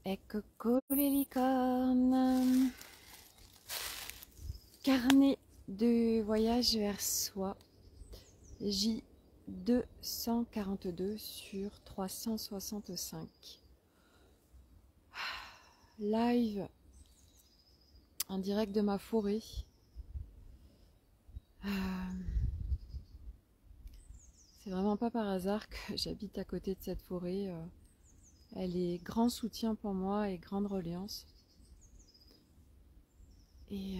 Ecco les licornes. Carnet de voyage vers soi. J242 sur 365. Live en direct de ma forêt. C'est vraiment pas par hasard que j'habite à côté de cette forêt. Elle est grand soutien pour moi et grande reliance. Et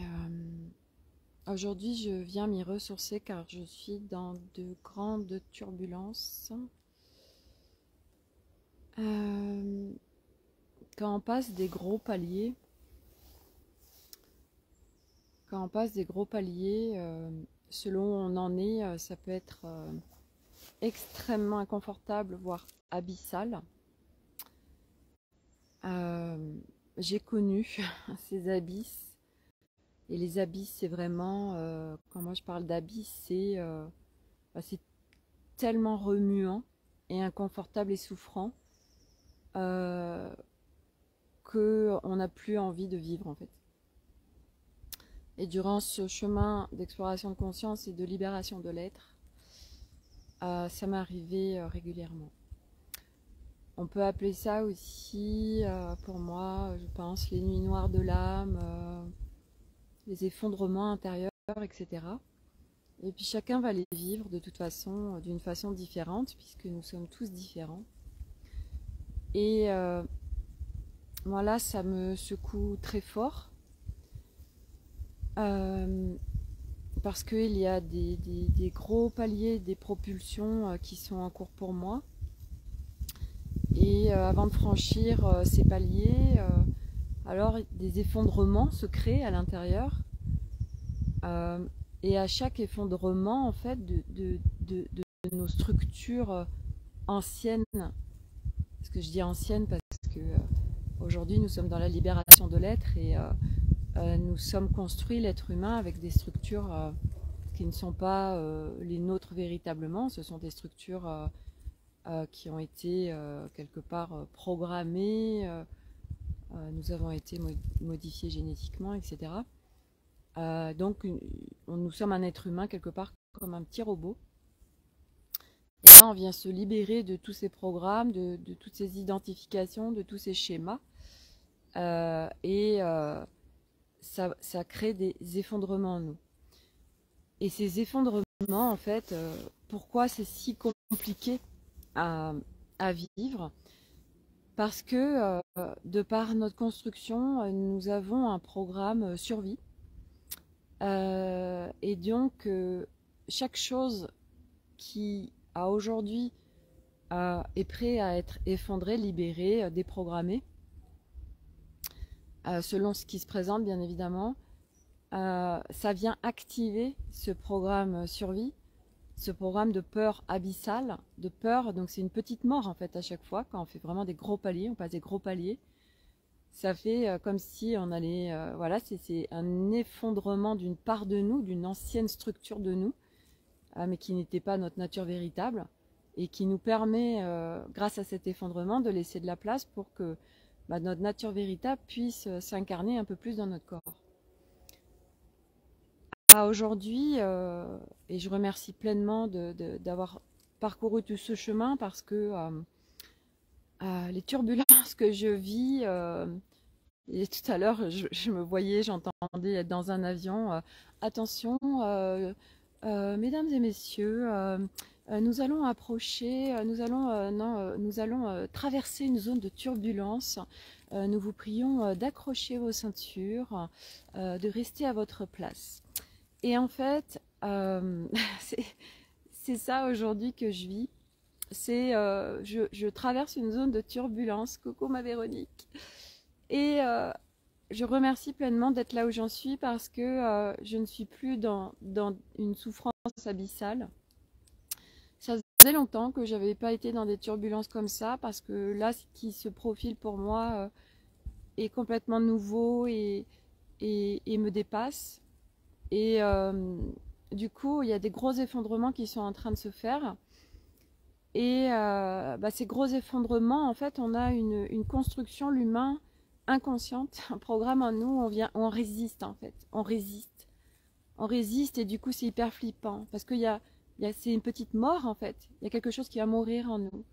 aujourd'hui, je viens m'y ressourcer car je suis dans de grandes turbulences. Quand on passe des gros paliers, selon où on en est, ça peut être extrêmement inconfortable, voire abyssal. J'ai connu ces abysses. Et les abysses, c'est vraiment, quand moi je parle d'abysses, c'est tellement remuant et inconfortable et souffrant qu'on n'a plus envie de vivre en fait. Et durant ce chemin d'exploration de conscience et de libération de l'être, ça m'est arrivé régulièrement. On peut appeler ça aussi, pour moi, je pense, les nuits noires de l'âme, les effondrements intérieurs, etc. Et puis chacun va les vivre de toute façon, d'une façon différente, puisque nous sommes tous différents. Et moi là, ça me secoue très fort, parce qu'il y a des gros paliers, des propulsions qui sont en cours pour moi. Et avant de franchir ces paliers, alors des effondrements se créent à l'intérieur. Et à chaque effondrement en fait de nos structures anciennes, parce que je dis anciennes parce que aujourd'hui nous sommes dans la libération de l'être et nous sommes construits, l'être humain, avec des structures qui ne sont pas les nôtres véritablement. Ce sont des structures qui ont été quelque part programmées, nous avons été modifiés génétiquement, etc. Donc nous sommes un être humain quelque part comme un petit robot. Et là on vient se libérer de tous ces programmes, de toutes ces identifications, de tous ces schémas. Ça crée des effondrements en nous. Et ces effondrements, en fait, pourquoi c'est si compliqué à vivre? Parce que de par notre construction, nous avons un programme survie. Et donc, chaque chose qui, à aujourd'hui, est prêt à être effondré, libéré, déprogrammé, selon ce qui se présente, bien évidemment, ça vient activer ce programme survie, ce programme de peur abyssale, de peur. Donc c'est une petite mort en fait à chaque fois quand on fait vraiment des gros paliers, on passe des gros paliers. Ça fait comme si on allait, voilà, c'est un effondrement d'une part de nous, d'une ancienne structure de nous, mais qui n'était pas notre nature véritable, et qui nous permet, grâce à cet effondrement, de laisser de la place pour que notre nature véritable puisse s'incarner un peu plus dans notre corps. Aujourd'hui, et je remercie pleinement d'avoir parcouru tout ce chemin, parce que les turbulences que je vis, et tout à l'heure je me voyais, j'entendais être dans un avion, attention, mesdames et messieurs, nous allons approcher, nous allons traverser une zone de turbulence. Nous vous prions d'accrocher vos ceintures, de rester à votre place. Et en fait, c'est ça aujourd'hui que je vis. C'est je traverse une zone de turbulence. Coucou ma Véronique. Et je remercie pleinement d'être là où j'en suis, parce que je ne suis plus dans une souffrance abyssale. Ça faisait longtemps que j'avais pas été dans des turbulences comme ça, parce que là, ce qui se profile pour moi est complètement nouveau et me dépasse. Et du coup, il y a des gros effondrements qui sont en train de se faire. Et ces gros effondrements, en fait, on a une construction, l'humain, inconsciente, un programme en nous, on résiste en fait, on résiste et du coup c'est hyper flippant parce c'est une petite mort en fait, il y a quelque chose qui va mourir en nous,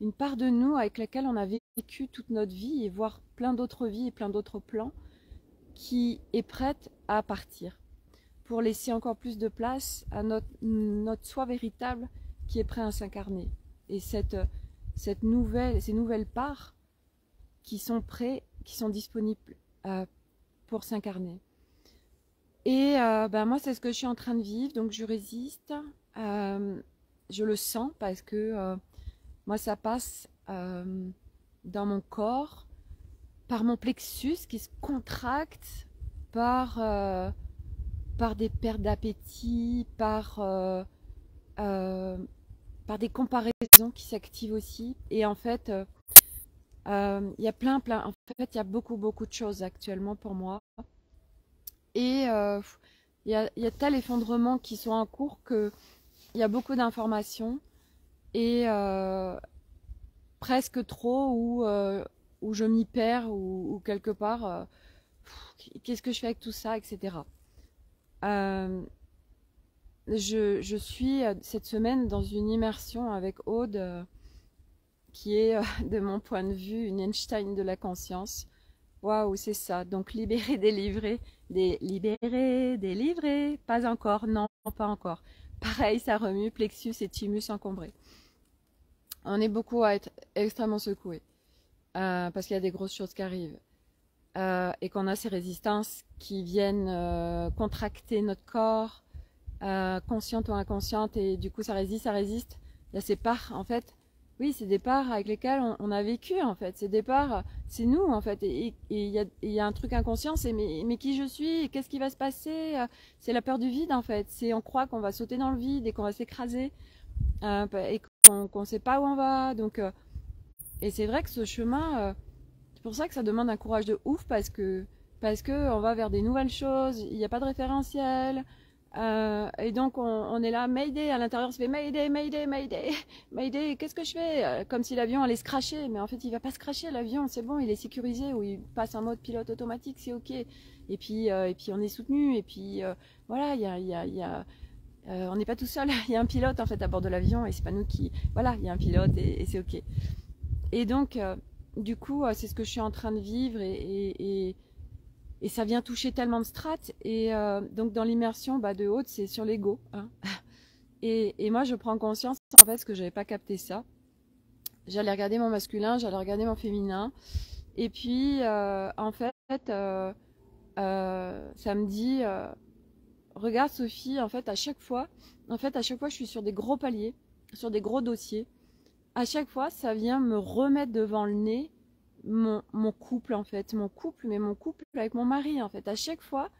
une part de nous avec laquelle on a vécu toute notre vie et voire plein d'autres vies et plein d'autres plans qui est prête à partir pour laisser encore plus de place à notre soi véritable qui est prêt à s'incarner et ces nouvelles parts qui sont prêts, qui sont disponibles pour s'incarner. Et moi, c'est ce que je suis en train de vivre, donc je résiste. Je le sens parce que moi, ça passe dans mon corps, par mon plexus qui se contracte, par des pertes d'appétit, par des comparaisons qui s'activent aussi. Et en fait, il y a plein. En fait, il y a beaucoup de choses actuellement pour moi. Et il y a tel effondrement qui sont en cours qu'il y a beaucoup d'informations et presque trop où je m'y perds ou quelque part, qu'est-ce que je fais avec tout ça, etc. Je suis cette semaine dans une immersion avec Aude qui est, de mon point de vue, une Einstein de la conscience. Waouh, c'est ça. Donc libérer, délivrer, délivrer, pas encore, non, pas encore. Pareil, ça remue, plexus et thymus encombrés. On est beaucoup à être extrêmement secoués parce qu'il y a des grosses choses qui arrivent et qu'on a ces résistances qui viennent contracter notre corps, consciente ou inconsciente, et du coup ça résiste. Il y a ces parts en fait. Oui, c'est des parts avec lesquelles on a vécu en fait. C'est des parts, c'est nous en fait. Et il y a un truc inconscient, c'est mais qui je suis, qu'est-ce qui va se passer? C'est la peur du vide en fait. C'est on croit qu'on va sauter dans le vide et qu'on va s'écraser et qu'on ne sait pas où on va. Donc, et c'est vrai que ce chemin, c'est pour ça que ça demande un courage de ouf parce que on va vers des nouvelles choses. Il n'y a pas de référentiel. Et donc on est là, Mayday, à l'intérieur on se fait Mayday, Mayday, Mayday, Mayday, qu'est-ce que je fais? Comme si l'avion allait se crasher, mais en fait il va pas se crasher l'avion, c'est bon, il est sécurisé, ou il passe en mode pilote automatique, c'est ok. Et puis on est soutenu, et puis voilà, on n'est pas tout seul, il y a un pilote en fait à bord de l'avion, et c'est pas nous qui, voilà, il y a un pilote et c'est ok. Et donc du coup c'est ce que je suis en train de vivre et ça vient toucher tellement de strates. Et donc dans l'immersion de Aude, c'est sur l'ego. Hein. Et moi, je prends conscience, en fait, parce que je n'avais pas capté ça. J'allais regarder mon masculin, j'allais regarder mon féminin. Et puis, en fait, ça me dit, regarde Sophie, en fait, à chaque fois, je suis sur des gros paliers, sur des gros dossiers. À chaque fois, ça vient me remettre devant le nez mon couple en fait, mon couple avec mon mari en fait. À chaque fois,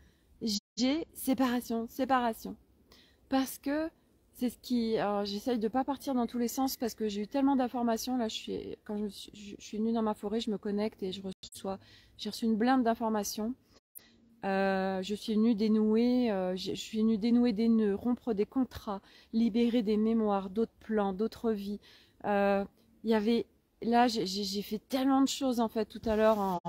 j'ai séparation. Parce que c'est ce qui... Alors j'essaye de pas partir dans tous les sens parce que j'ai eu tellement d'informations. Là, quand je suis venue dans ma forêt, je me connecte et j'ai reçu une blinde d'informations. Je suis venue dénouer, des nœuds, rompre des contrats, libérer des mémoires, d'autres plans, d'autres vies. Il y avait... Là, j'ai fait tellement de choses en fait tout à l'heure,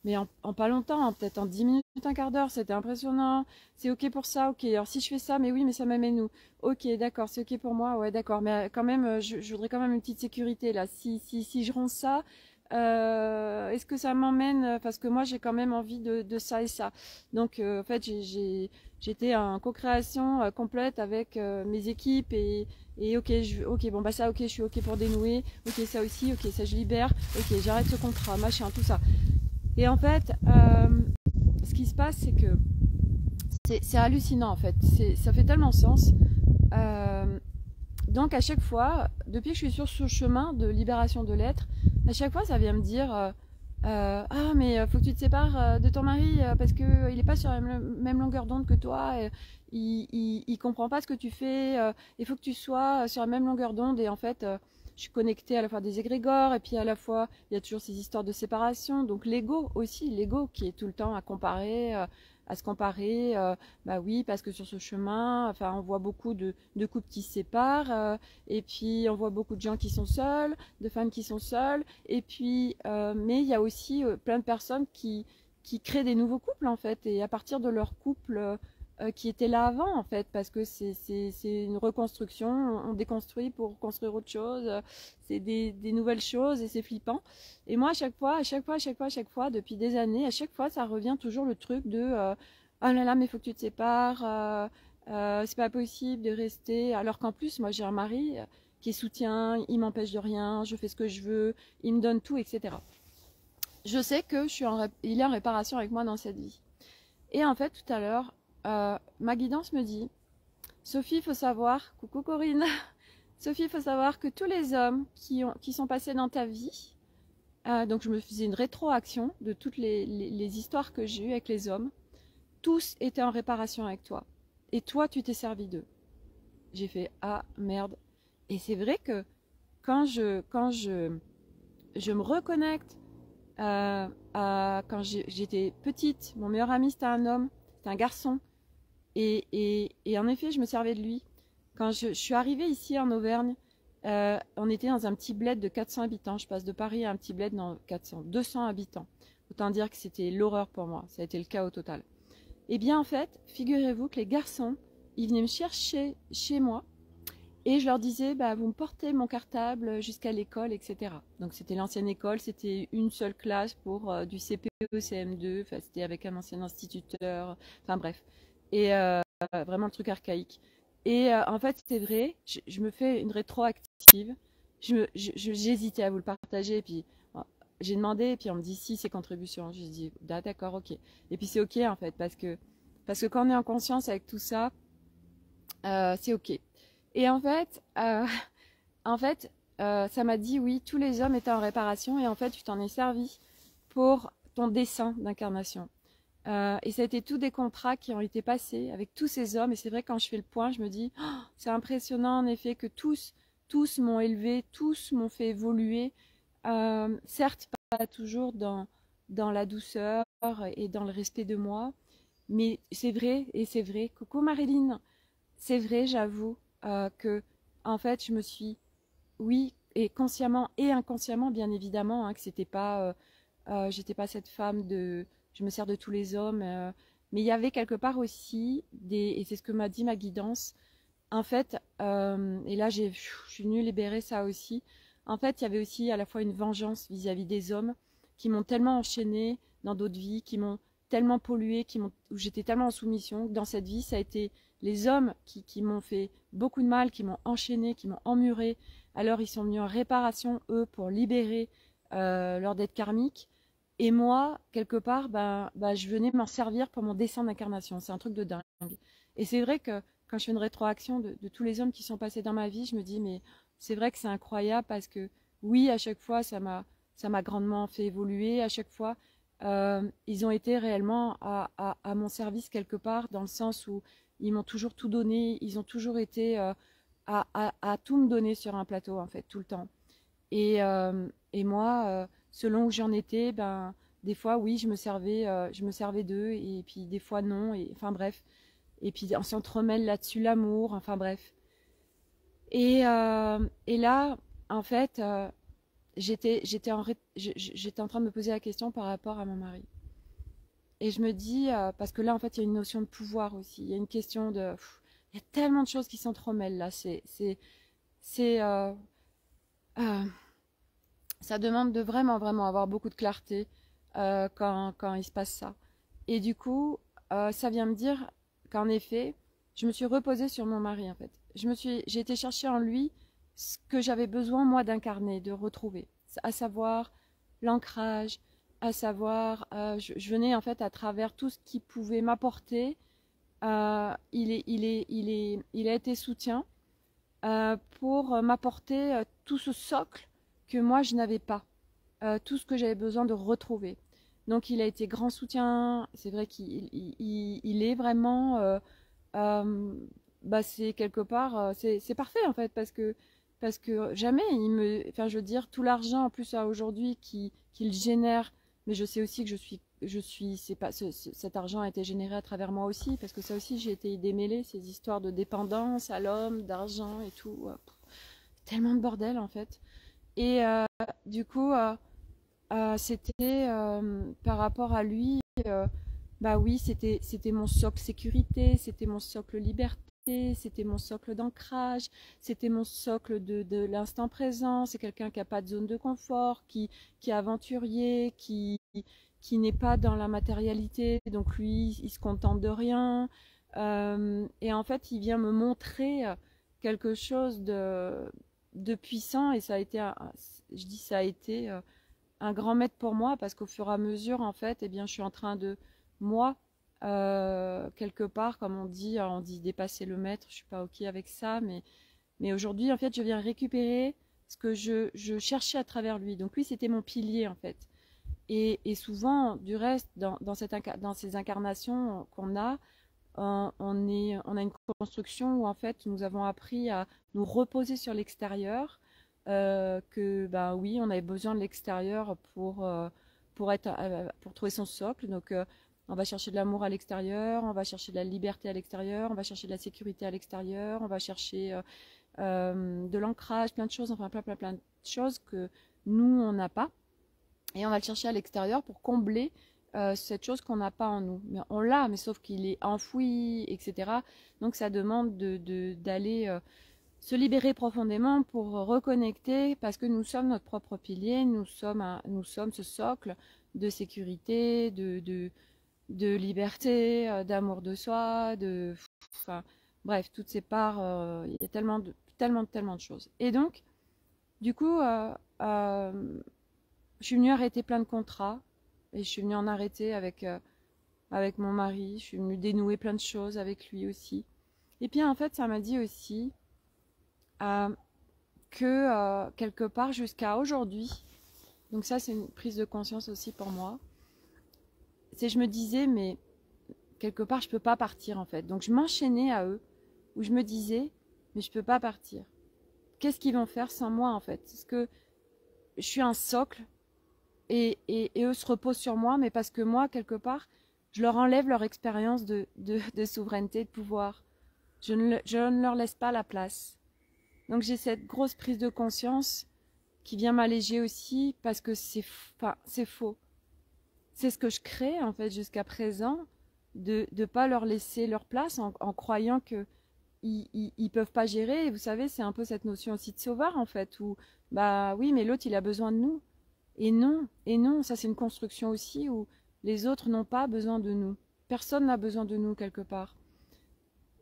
mais en pas longtemps, hein, peut-être en 10 minutes, un quart d'heure, c'était impressionnant. C'est ok pour ça, ok. Alors si je fais ça, mais oui, mais ça m'amène où? Ok, d'accord, c'est ok pour moi, ouais, d'accord. Mais quand même, je voudrais quand même une petite sécurité là. Si je ronce ça, est-ce que ça m'emmène? Parce que moi, j'ai quand même envie de ça et ça. Donc, en fait, j'étais en co-création complète avec mes équipes et ok, bon bah ça, ok, je suis ok pour dénouer, ok ça aussi, ok ça je libère, ok j'arrête ce contrat, machin, tout ça. Et en fait, ce qui se passe, c'est que c'est hallucinant en fait, ça fait tellement sens. Donc à chaque fois, depuis que je suis sur ce chemin de libération de l'être, à chaque fois ça vient me dire ah mais faut que tu te sépares de ton mari parce que il est pas sur la même longueur d'onde que toi, il comprend pas ce que tu fais, il faut que tu sois sur la même longueur d'onde. Et en fait je suis connectée à la fois à des égrégores, et puis à la fois, il y a toujours ces histoires de séparation. Donc l'ego aussi, l'ego qui est tout le temps à comparer, à se comparer. Bah oui, parce que sur ce chemin, enfin, on voit beaucoup de couples qui se séparent, et puis on voit beaucoup de gens qui sont seuls, de femmes qui sont seules, et puis, mais il y a aussi plein de personnes qui créent des nouveaux couples en fait, et à partir de leur couple qui était là avant en fait, parce que c'est une reconstruction, on déconstruit pour construire autre chose, c'est des nouvelles choses et c'est flippant. Et moi à chaque fois, depuis des années, à chaque fois ça revient toujours le truc de oh là là mais faut que tu te sépares, c'est pas possible de rester, alors qu'en plus moi j'ai un mari qui est soutien, il m'empêche de rien, je fais ce que je veux, il me donne tout, etc. Je sais que il est en réparation avec moi dans cette vie. Et en fait, tout à l'heure, ma guidance me dit, Sophie, il faut savoir, coucou Corinne, Sophie, il faut savoir que tous les hommes qui sont passés dans ta vie, donc je me faisais une rétroaction de toutes les histoires que j'ai eues avec les hommes, tous étaient en réparation avec toi. Et toi, tu t'es servi d'eux. J'ai fait, ah merde. Et c'est vrai que quand je me reconnecte quand j'étais petite, mon meilleur ami c'était un homme, c'était un garçon. Et en effet, je me servais de lui. Quand je suis arrivée ici en Auvergne, on était dans un petit bled de 400 habitants. Je passe de Paris à un petit bled dans 200 habitants. Autant dire que c'était l'horreur pour moi. Ça a été le chaos total. Et bien en fait, figurez-vous que les garçons, ils venaient me chercher chez moi. Et je leur disais, bah, vous me portez mon cartable jusqu'à l'école, etc. Donc c'était l'ancienne école, c'était une seule classe pour du CPE, CM2, enfin, c'était avec un ancien instituteur, enfin bref. Et vraiment le truc archaïque. Et en fait, c'était vrai, je me fais une rétroactive. J'hésitais à vous le partager, et puis j'ai demandé, et puis on me dit si c'est contribution. Je dis, ah, d'accord, ok. Et puis c'est ok en fait, parce que quand on est en conscience avec tout ça, c'est ok. Et en fait, ça m'a dit oui, tous les hommes étaient en réparation et en fait, tu t'en es servi pour ton dessin d'incarnation. Et ça a été tous des contrats qui ont été passés avec tous ces hommes. Et c'est vrai, quand je fais le point, je me dis, oh, c'est impressionnant en effet que tous m'ont élevé, tous m'ont fait évoluer. Certes, pas toujours dans la douceur et dans le respect de moi, mais c'est vrai, et c'est vrai. Coucou Marilyn, c'est vrai, j'avoue que, en fait, je me suis, oui, et consciemment et inconsciemment, bien évidemment, hein, que j'étais pas cette femme je me sers de tous les hommes, mais il y avait quelque part aussi et c'est ce que m'a dit ma guidance, en fait, et là, je suis venue libérer ça aussi. En fait, il y avait aussi à la fois une vengeance vis-à-vis des hommes qui m'ont tellement enchaînée dans d'autres vies, qui m'ont tellement polluée, où j'étais tellement en soumission. Dans cette vie, ça a été les hommes qui m'ont fait beaucoup de mal, qui m'ont enchaînée, qui m'ont emmurée. Alors, ils sont venus en réparation, eux, pour libérer leur dette karmique. Et moi, quelque part, je venais m'en servir pour mon dessin d'incarnation. C'est un truc de dingue. Et c'est vrai que quand je fais une rétroaction de tous les hommes qui sont passés dans ma vie, je me dis, mais c'est vrai que c'est incroyable parce que oui, à chaque fois, ça m'a grandement fait évoluer. À chaque fois, ils ont été réellement à mon service quelque part, dans le sens où ils m'ont toujours tout donné, ils ont toujours été à tout me donner sur un plateau, en fait, tout le temps. Et moi, selon où j'en étais, des fois, oui, je me servais d'eux, et puis des fois, non, et enfin bref. Et puis on s'entremêle là-dessus l'amour, enfin bref. Et là, en fait, j'étais en train de me poser la question par rapport à mon mari. Et je me dis, parce que là, en fait, il y a une notion de pouvoir aussi. Il y a une question il y a tellement de choses qui s'entremêlent là. C'est, euh, ça demande de vraiment, vraiment avoir beaucoup de clarté quand il se passe ça. Et du coup, ça vient me dire qu'en effet, je me suis reposée sur mon mari en fait. J'ai été chercher en lui ce que j'avais besoin moi d'incarner, de retrouver, à savoir l'ancrage, à savoir, je venais en fait à travers tout ce qui pouvait m'apporter. Il a été soutien pour m'apporter tout ce socle que moi je n'avais pas, tout ce que j'avais besoin de retrouver. Donc il a été grand soutien, c'est vrai qu'il est vraiment, c'est quelque part, c'est parfait en fait, parce que parce que jamais enfin, je veux dire, tout l'argent en plus à aujourd'hui qu'il génère, mais je sais aussi que c'est pas, cet argent a été généré à travers moi aussi, parce que ça aussi j'ai été démêlée, ces histoires de dépendance à l'homme, d'argent et tout, tellement de bordel en fait. Et du coup, c'était par rapport à lui, bah oui, c'était mon socle sécurité, c'était mon socle liberté, c'était mon socle d'ancrage, c'était mon socle de l'instant présent. C'est quelqu'un qui n'a pas de zone de confort, qui est aventurier, qui n'est pas dans la matérialité, donc lui, il se contente de rien. Et en fait, il vient me montrer quelque chose de puissant, et ça a été, je dis ça a été un grand maître pour moi, parce qu'au fur et à mesure, en fait, eh bien, je suis en train de, moi, quelque part, comme on dit dépasser le maître, je suis pas ok avec ça, mais aujourd'hui, en fait, je viens récupérer ce que je cherchais à travers lui. Donc lui, c'était mon pilier, en fait. Et souvent, du reste, dans ces incarnations qu'on a, on a une construction où en fait nous avons appris à nous reposer sur l'extérieur, que bah oui, on avait besoin de l'extérieur pour trouver son socle. Donc on va chercher de l'amour à l'extérieur, on va chercher de la liberté à l'extérieur, on va chercher de la sécurité à l'extérieur, on va chercher de l'ancrage, plein de choses, enfin plein de choses que nous on n'a pas, et on va le chercher à l'extérieur pour combler cette chose qu'on n'a pas en nous. Mais on l'a, mais sauf qu'il est enfoui, etc. Donc ça demande d'aller se libérer profondément pour reconnecter, parce que nous sommes notre propre pilier, nous sommes ce socle de sécurité, de liberté, d'amour de soi, enfin, bref, toutes ces parts, il y a tellement de choses. Et donc, du coup, je suis venue arrêter plein de contrats, et je suis venue en arrêter avec mon mari, je suis venue dénouer plein de choses avec lui aussi. Et puis en fait, ça m'a dit aussi que quelque part jusqu'à aujourd'hui, donc ça c'est une prise de conscience aussi pour moi, je me disais, mais quelque part je peux pas partir en fait. Donc je m'enchaînais à eux, où je me disais, mais je peux pas partir. Qu'est-ce qu'ils vont faire sans moi en fait? Parce que je suis un socle, et eux se reposent sur moi, mais parce que moi, quelque part, je leur enlève leur expérience de souveraineté, de pouvoir. Je ne leur laisse pas la place. Donc j'ai cette grosse prise de conscience qui vient m'alléger aussi, parce que c'est faux. C'est ce que je crée en fait jusqu'à présent, de ne pas leur laisser leur place en croyant que ils peuvent pas gérer. Et vous savez, c'est un peu cette notion aussi de sauveur en fait, où bah oui, mais l'autre il a besoin de nous. Et non, ça c'est une construction aussi où les autres n'ont pas besoin de nous. Personne n'a besoin de nous quelque part.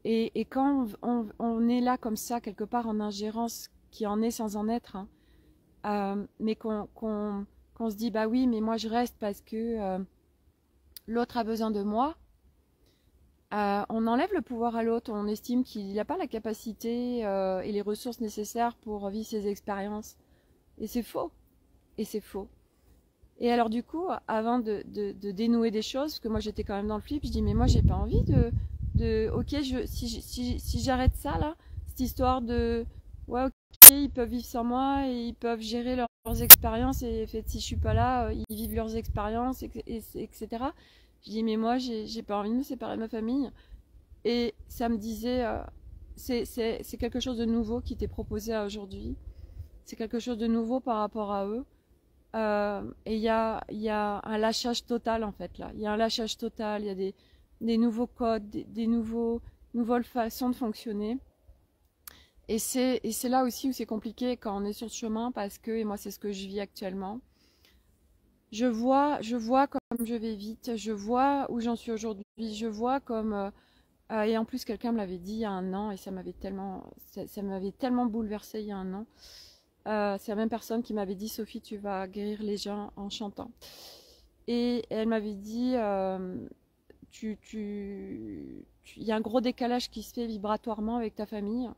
Et quand on est là comme ça, quelque part en ingérence, qui en est sans en être, hein, mais qu'on se dit, bah oui, mais moi je reste parce que l'autre a besoin de moi, on enlève le pouvoir à l'autre, on estime qu'il n'a pas la capacité et les ressources nécessaires pour vivre ses expériences. Et c'est faux. Et c'est faux. Et alors du coup, avant de dénouer des choses, parce que moi j'étais quand même dans le flip, je dis mais moi j'ai pas envie ok, si j'arrête ça là, cette histoire de ouais ok, ils peuvent vivre sans moi et ils peuvent gérer leurs expériences, et en fait si je suis pas là, ils vivent leurs expériences, etc. Je dis mais moi j'ai pas envie de me séparer de ma famille. Et ça me disait c'est quelque chose de nouveau qui t'est proposé à aujourd'hui, c'est quelque chose de nouveau par rapport à eux. Et il y a un lâchage total en fait là. Il y a un lâchage total, il y a des nouveaux codes, des nouvelles façons de fonctionner. Et c'est là aussi où c'est compliqué quand on est sur le chemin, parce que, et moi c'est ce que je vis actuellement, je vois comme je vais vite, je vois où j'en suis aujourd'hui, je vois comme... et en plus quelqu'un me l'avait dit il y a un an, et ça m'avait tellement bouleversée il y a un an. C'est la même personne qui m'avait dit, Sophie, tu vas guérir les gens en chantant. Et elle m'avait dit, il y a un gros décalage qui se fait vibratoirement avec ta famille.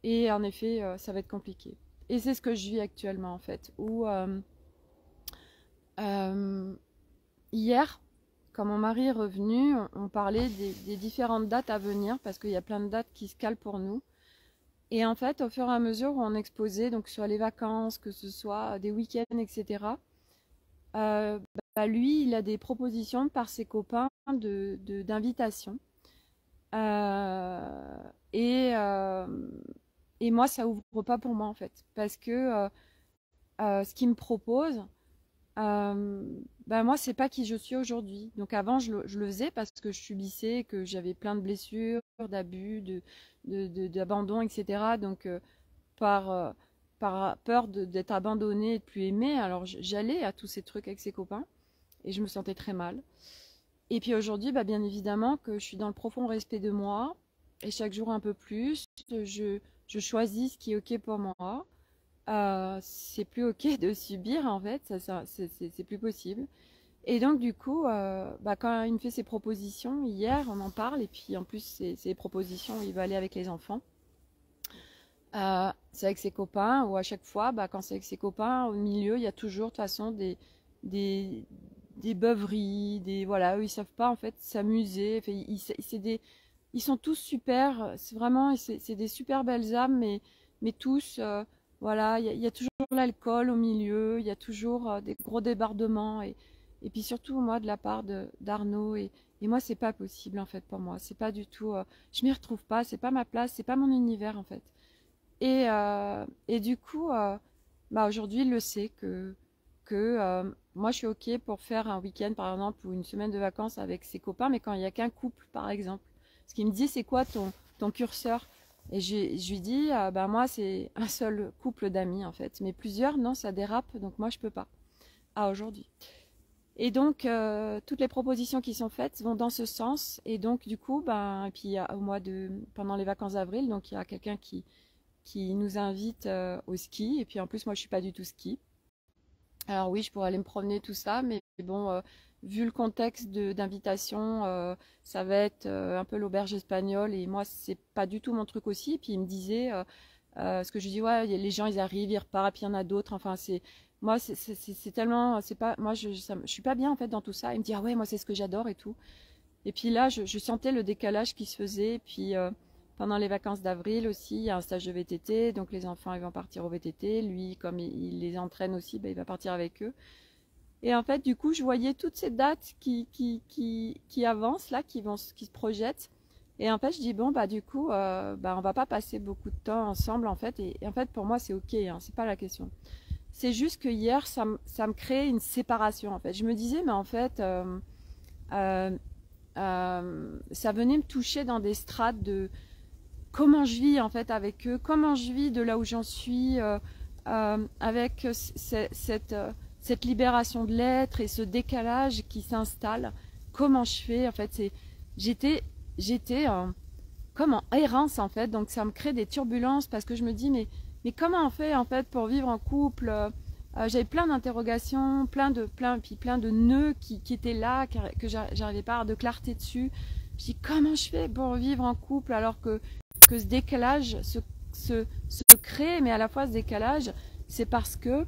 Et en effet, ça va être compliqué. Et c'est ce que je vis actuellement en fait. Où hier, quand mon mari est revenu, on parlait des différentes dates à venir, parce qu'il y a plein de dates qui se calent pour nous. Et en fait, au fur et à mesure où on exposait, donc sur les vacances, que ce soit des week-ends, etc., lui, il a des propositions par ses copains d'invitation. Euh, et, euh, et moi, ça ouvre pas pour moi, en fait. Parce que ce qu'il me propose, euh, moi, c'est pas qui je suis aujourd'hui. Donc avant, je le faisais parce que je subissais, que j'avais plein de blessures, d'abus, d'abandon, etc. Donc par, euh, par peur d'être abandonnée et de plus aimée, alors j'allais à tous ces trucs avec ses copains et je me sentais très mal. Et puis aujourd'hui, bien évidemment que je suis dans le profond respect de moi et chaque jour un peu plus, je choisis ce qui est OK pour moi. C'est plus OK de subir en fait, c'est plus possible. Et donc du coup, quand il me fait ses propositions, hier on en parle et puis en plus ces propositions, il va aller avec les enfants. C'est avec ses copains ou à chaque fois, quand c'est avec ses copains, au milieu, il y a toujours de toute façon des, des beuveries, voilà, eux ils savent pas en fait s'amuser. Enfin, ils sont tous super, c'est vraiment, c'est des super belles âmes, mais tous, voilà, il y a toujours l'alcool au milieu, il y a toujours des gros débordements et puis surtout moi de la part d'Arnaud et moi c'est pas possible en fait pour moi, c'est pas du tout, je m'y retrouve pas, c'est pas ma place, c'est pas mon univers en fait. Et du coup, aujourd'hui, il le sait que moi, je suis OK pour faire un week-end, par exemple, ou une semaine de vacances avec ses copains, mais quand il n'y a qu'un couple, par exemple. Ce qu'il me dit, c'est quoi ton curseur? Et je lui dis, moi, c'est un seul couple d'amis, en fait. Mais plusieurs, non, ça dérape, donc moi, je peux pas. Aujourd'hui. Et donc, toutes les propositions qui sont faites vont dans ce sens. Et donc, du coup, et puis pendant les vacances d'avril, donc il y a quelqu'un qui nous invite au ski. Et puis en plus, moi, je suis pas du tout ski. Alors oui, je pourrais aller me promener, tout ça, mais bon, vu le contexte d'invitation, ça va être un peu l'auberge espagnole. Et moi, c'est pas du tout mon truc aussi. Et puis il me disait, ce que je dis, ouais, les gens, ils arrivent, ils repartent, puis il y en a d'autres. Enfin, moi, c'est tellement, c'est pas, moi, je suis pas bien en fait dans tout ça. Il me dit, ah ouais, moi, c'est ce que j'adore et tout. Et puis là, je sentais le décalage qui se faisait. Et puis pendant les vacances d'avril aussi, il y a un stage de VTT, donc les enfants ils vont partir au VTT. Lui, comme il les entraîne aussi, il va partir avec eux. Et en fait, du coup, je voyais toutes ces dates qui avancent là, qui se projettent. Et en fait, je dis bon du coup, on va pas passer beaucoup de temps ensemble en fait. Et en fait, pour moi, c'est ok, hein, c'est pas la question. C'est juste que hier, ça me crée une séparation en fait. Je me disais, mais en fait, euh, ça venait me toucher dans des strates de comment je vis en fait avec eux, comment je vis de là où j'en suis, avec cette libération de l'être et ce décalage qui s'installe. Comment je fais en fait, j'étais comme en errance en fait, donc ça me crée des turbulences parce que je me dis mais comment on fait en fait pour vivre en couple. J'avais plein d'interrogations, puis plein de nœuds qui étaient là, que j'arrivais pas à avoir de clarté dessus. Je dis comment je fais pour vivre en couple alors que ce décalage se crée, mais à la fois ce décalage, c'est parce que,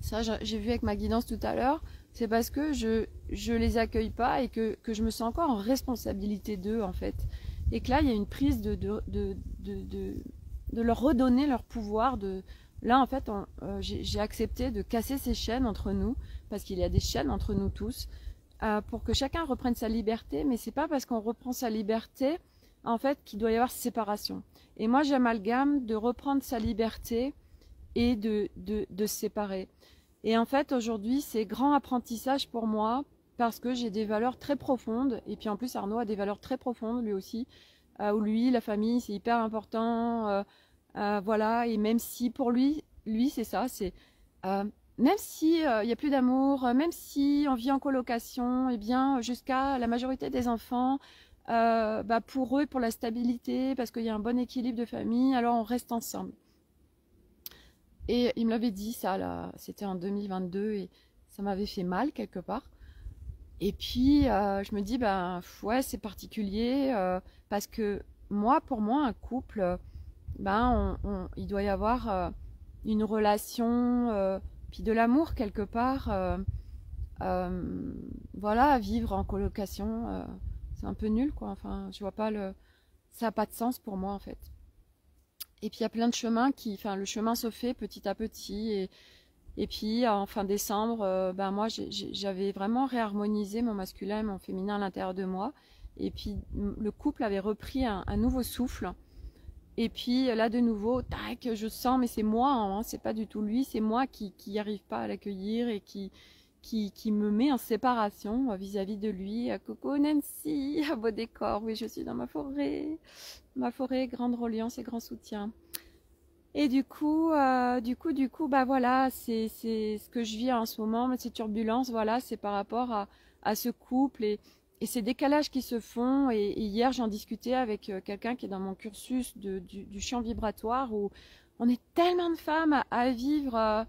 ça j'ai vu avec ma guidance tout à l'heure, c'est parce que je les accueille pas et que je me sens encore en responsabilité d'eux en fait. Et que là, il y a une prise de leur redonner leur pouvoir. Là, en fait, j'ai accepté de casser ces chaînes entre nous, parce qu'il y a des chaînes entre nous tous, pour que chacun reprenne sa liberté, mais c'est pas parce qu'on reprend sa liberté en fait qu'il doit y avoir séparation. Et moi j'amalgame de reprendre sa liberté et de se séparer. Et en fait aujourd'hui c'est grand apprentissage pour moi parce que j'ai des valeurs très profondes et puis en plus Arnaud a des valeurs très profondes lui aussi, où lui la famille c'est hyper important, voilà. Et même si pour lui c'est ça, c'est même si il y a plus d'amour, même si on vit en colocation, et bien jusqu'à la majorité des enfants, pour eux, pour la stabilité, parce qu'il y a un bon équilibre de famille, alors on reste ensemble. Et il me l'avait dit ça là, c'était en 2022 et ça m'avait fait mal quelque part. Et puis je me dis ouais c'est particulier, parce que moi pour moi un couple, il doit y avoir une relation, puis de l'amour quelque part. Voilà, vivre en colocation, c'est un peu nul quoi. Enfin, je vois pas ça a pas de sens pour moi en fait. Et puis il y a plein de chemins enfin le chemin se fait petit à petit. Et puis en fin décembre, ben moi j'avais vraiment réharmonisé mon masculin et mon féminin à l'intérieur de moi. Et puis le couple avait repris un nouveau souffle. Et puis là de nouveau, tac, je sens, mais c'est moi, hein, c'est pas du tout lui, c'est moi qui arrive pas à l'accueillir et qui me met en séparation vis-à-vis de lui. Coucou Nancy, beau décor, oui je suis dans ma forêt, grande reliance et grand soutien. Et du coup, bah voilà, c'est ce que je vis en ce moment, ces turbulences, voilà, c'est par rapport à ce couple et ces décalages qui se font. Et hier, j'en discutais avec quelqu'un qui est dans mon cursus du champ vibratoire où on est tellement de femmes à vivre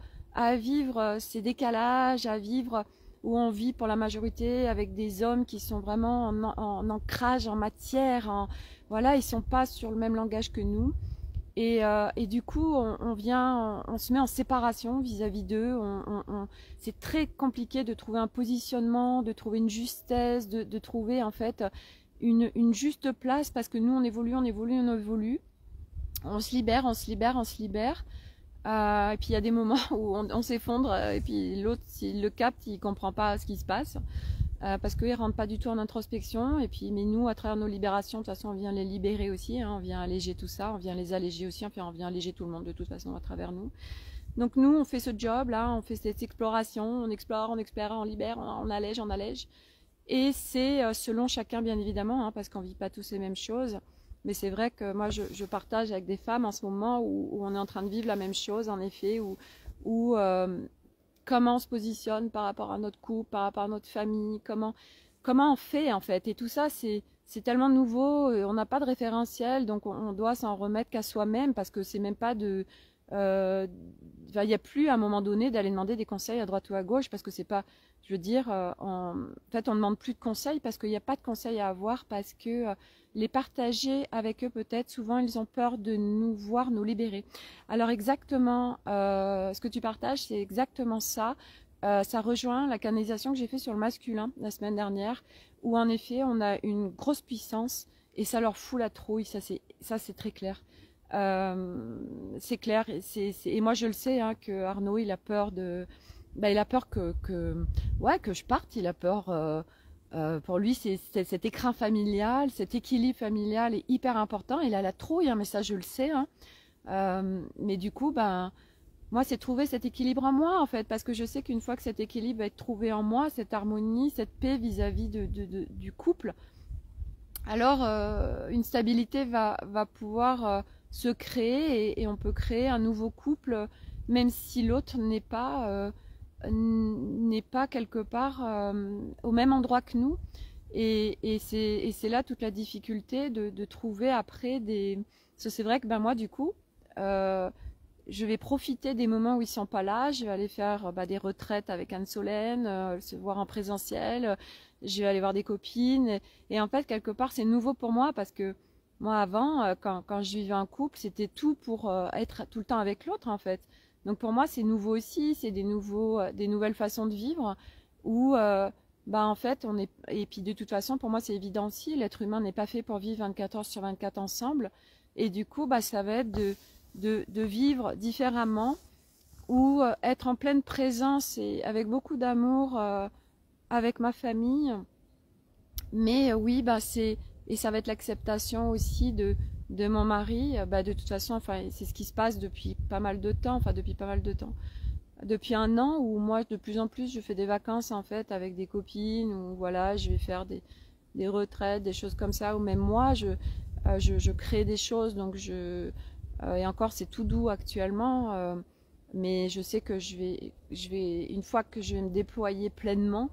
ces décalages, à vivre où on vit pour la majorité avec des hommes qui sont vraiment en ancrage, en matière, voilà, ils sont pas sur le même langage que nous. Et du coup, on se met en séparation vis-à-vis d'eux. C'est très compliqué de trouver un positionnement, de trouver une justesse, de trouver en fait une juste place parce que nous, on évolue. On se libère. Et puis il y a des moments où on s'effondre et puis l'autre, s'il le capte, il comprend pas ce qui se passe. Parce qu'ils ne rentrent pas du tout en introspection. Et puis, mais nous, à travers nos libérations, de toute façon, on vient les libérer aussi, hein, on vient alléger tout ça, on vient les alléger aussi, enfin, on vient alléger tout le monde de toute façon à travers nous. Donc nous, on fait ce job là, on fait cette exploration, on explore, on libère, on allège. Et c'est selon chacun, bien évidemment, hein, parce qu'on ne vit pas tous les mêmes choses. Mais c'est vrai que moi, je partage avec des femmes en ce moment où on est en train de vivre la même chose, en effet, où comment on se positionne par rapport à notre couple, par rapport à notre famille, comment on fait en fait. Et tout ça, c'est tellement nouveau, on n'a pas de référentiel, donc on doit s'en remettre qu'à soi-même parce que c'est même pas de... il n'y a plus à un moment donné d'aller demander des conseils à droite ou à gauche parce que c'est pas... Je veux dire, en fait, on ne demande plus de conseils parce qu'il n'y a pas de conseils à avoir parce que les partager avec eux peut-être, souvent ils ont peur de nous voir nous libérer. Alors exactement, ce que tu partages, c'est exactement ça. Ça rejoint la canalisation que j'ai fait sur le masculin la semaine dernière où en effet on a une grosse puissance et ça leur fout la trouille, ça c'est très clair. C'est clair et moi je le sais hein, que Arnaud il a peur de... il a peur que je parte, il a peur... pour lui, c'est cet écrin familial, cet équilibre familial est hyper important. Il a la trouille, hein, mais ça, je le sais. Hein. Mais du coup, moi, c'est trouver cet équilibre en moi, en fait, parce que je sais qu'une fois que cet équilibre va être trouvé en moi, cette harmonie, cette paix vis-à-vis du couple, alors une stabilité va pouvoir se créer et on peut créer un nouveau couple, même si l'autre n'est pas quelque part au même endroit que nous et c'est là toute la difficulté de trouver après des... C'est vrai que moi du coup je vais profiter des moments où ils sont pas là, je vais aller faire des retraites avec Anne-Solène, se voir en présentiel, je vais aller voir des copines et en fait quelque part c'est nouveau pour moi parce que moi avant quand je vivais en couple c'était tout pour être tout le temps avec l'autre en fait. Donc pour moi c'est nouveau aussi, c'est des nouvelles façons de vivre où en fait on est, et puis de toute façon pour moi c'est évident aussi, l'être humain n'est pas fait pour vivre 24 heures sur 24 ensemble et du coup ça va être de vivre différemment ou être en pleine présence et avec beaucoup d'amour avec ma famille. Mais oui et ça va être l'acceptation aussi de mon mari, de toute façon, enfin, c'est ce qui se passe depuis pas mal de temps, depuis un an où moi de plus en plus je fais des vacances en fait avec des copines ou voilà, je vais faire des retraites, des choses comme ça, ou même moi je crée des choses, donc et encore c'est tout doux actuellement, mais je sais que je vais une fois que je vais me déployer pleinement,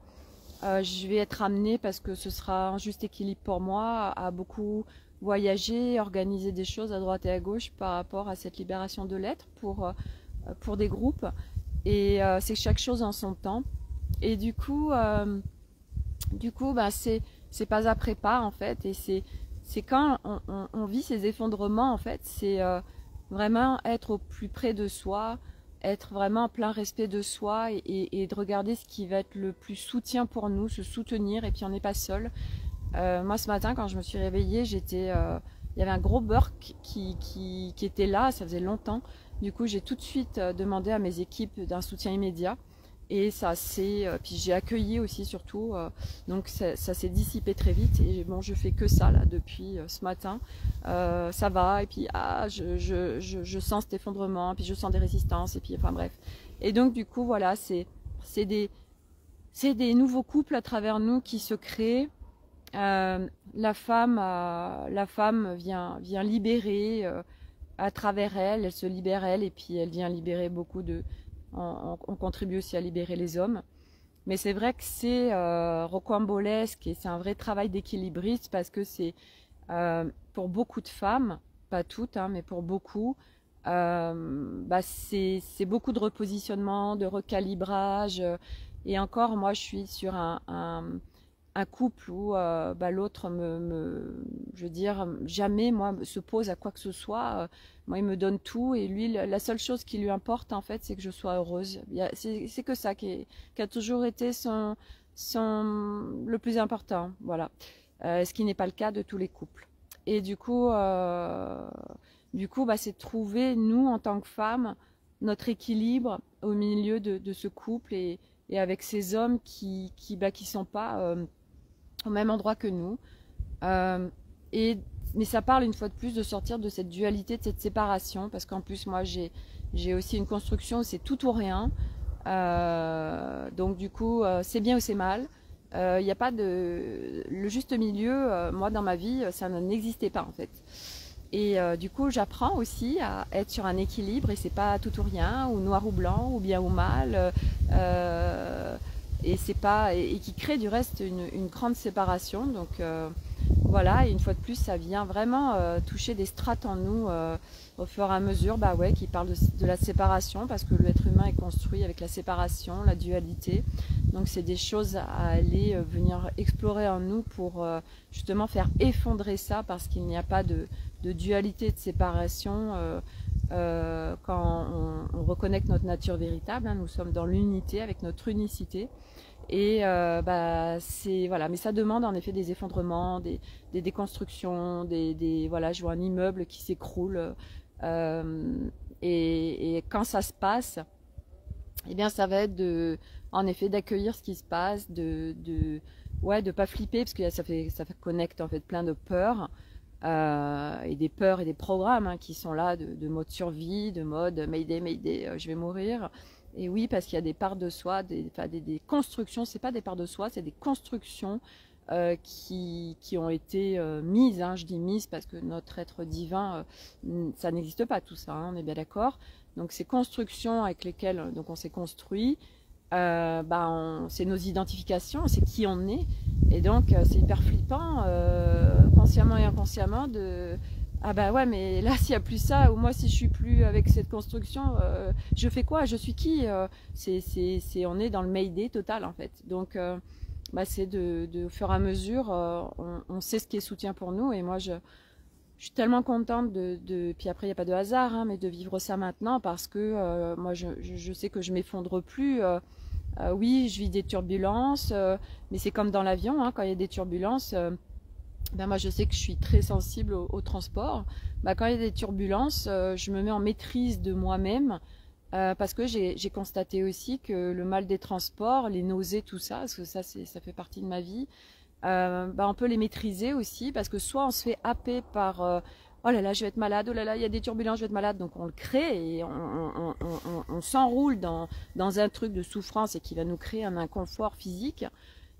je vais être amenée parce que ce sera un juste équilibre pour moi à beaucoup voyager, organiser des choses à droite et à gauche par rapport à cette libération de l'être pour des groupes. Et c'est chaque chose en son temps. Et du coup c'est pas après pas en fait. Et c'est quand on vit ces effondrements en fait, c'est vraiment être au plus près de soi, être vraiment en plein respect de soi et de regarder ce qui va être le plus soutien pour nous, se soutenir et puis on n'est pas seul. Moi ce matin quand je me suis réveillée, il y avait un gros burk qui était là, ça faisait longtemps. Du coup, j'ai tout de suite demandé à mes équipes d'un soutien immédiat. Et ça s'est, puis j'ai accueilli aussi surtout, donc ça s'est dissipé très vite. Et bon, je fais que ça là depuis ce matin. Ça va, et puis je sens cet effondrement, puis je sens des résistances, et puis enfin bref. Et donc du coup, voilà, c'est des nouveaux couples à travers nous qui se créent. La femme vient libérer à travers elle, elle se libère elle, et puis elle vient libérer beaucoup de... On contribue aussi à libérer les hommes. Mais c'est vrai que c'est rocambolesque et c'est un vrai travail d'équilibriste parce que c'est pour beaucoup de femmes, pas toutes, hein, mais pour beaucoup, c'est beaucoup de repositionnement, de recalibrage. Et encore, moi, je suis sur un couple où l'autre je veux dire, jamais moi se pose à quoi que ce soit. Moi, il me donne tout et lui, la seule chose qui lui importe en fait, c'est que je sois heureuse. C'est que ça qui a toujours été le plus important, voilà. Ce qui n'est pas le cas de tous les couples. Et du coup, c'est de trouver nous en tant que femmes notre équilibre au milieu de ce couple et avec ces hommes qui sont pas au même endroit que nous. Mais ça parle une fois de plus de sortir de cette dualité, de cette séparation, parce qu'en plus moi j'ai aussi une construction où c'est tout ou rien. Donc du coup c'est bien ou c'est mal. Il n'y a pas le juste milieu. Moi dans ma vie ça n'existait pas en fait. Et du coup j'apprends aussi à être sur un équilibre et c'est pas tout ou rien ou noir ou blanc ou bien ou mal. Et c'est pas et qui crée du reste une grande séparation. Donc voilà, et une fois de plus, ça vient vraiment toucher des strates en nous au fur et à mesure, qui parlent de la séparation, parce que l'être humain est construit avec la séparation, la dualité. Donc c'est des choses à aller venir explorer en nous pour justement faire effondrer ça, parce qu'il n'y a pas de dualité, de séparation. Quand on reconnecte notre nature véritable, hein, nous sommes dans l'unité avec notre unicité. Et c'est voilà, mais ça demande en effet des effondrements, des déconstructions, voilà, je vois un immeuble qui s'écroule et quand ça se passe, eh bien ça va être en effet d'accueillir ce qui se passe, de pas flipper parce que ça connecte en fait plein de peurs. Et des peurs et des programmes hein, qui sont là de mode survie, de mode Mayday, je vais mourir. Et oui, parce qu'il y a des parts de soi, des constructions, c'est pas des parts de soi, c'est des constructions qui ont été mises, hein, je dis mises parce que notre être divin, ça n'existe pas tout ça, hein, on est bien d'accord. Donc ces constructions avec lesquelles donc on s'est construit, c'est nos identifications, c'est qui on est. Et donc c'est hyper flippant, consciemment et inconsciemment, ah bah ouais, mais là s'il n'y a plus ça, ou moi si je suis plus avec cette construction, je fais quoi? Je suis qui? On est dans le Mayday total en fait. Donc c'est au fur et à mesure, on sait ce qui est soutien pour nous. Et moi je suis tellement contente puis après il n'y a pas de hasard, hein, mais de vivre ça maintenant parce que moi je sais que je m'effondre plus. Oui, je vis des turbulences, mais c'est comme dans l'avion, hein, quand il y a des turbulences. Moi je sais que je suis très sensible au transport. Quand il y a des turbulences, je me mets en maîtrise de moi-même parce que j'ai constaté aussi que le mal des transports, les nausées, tout ça, parce que ça fait partie de ma vie, on peut les maîtriser aussi parce que soit on se fait happer par oh là là je vais être malade, oh là là il y a des turbulences, je vais être malade, donc on le crée et on s'enroule dans un truc de souffrance et qui va nous créer un inconfort physique.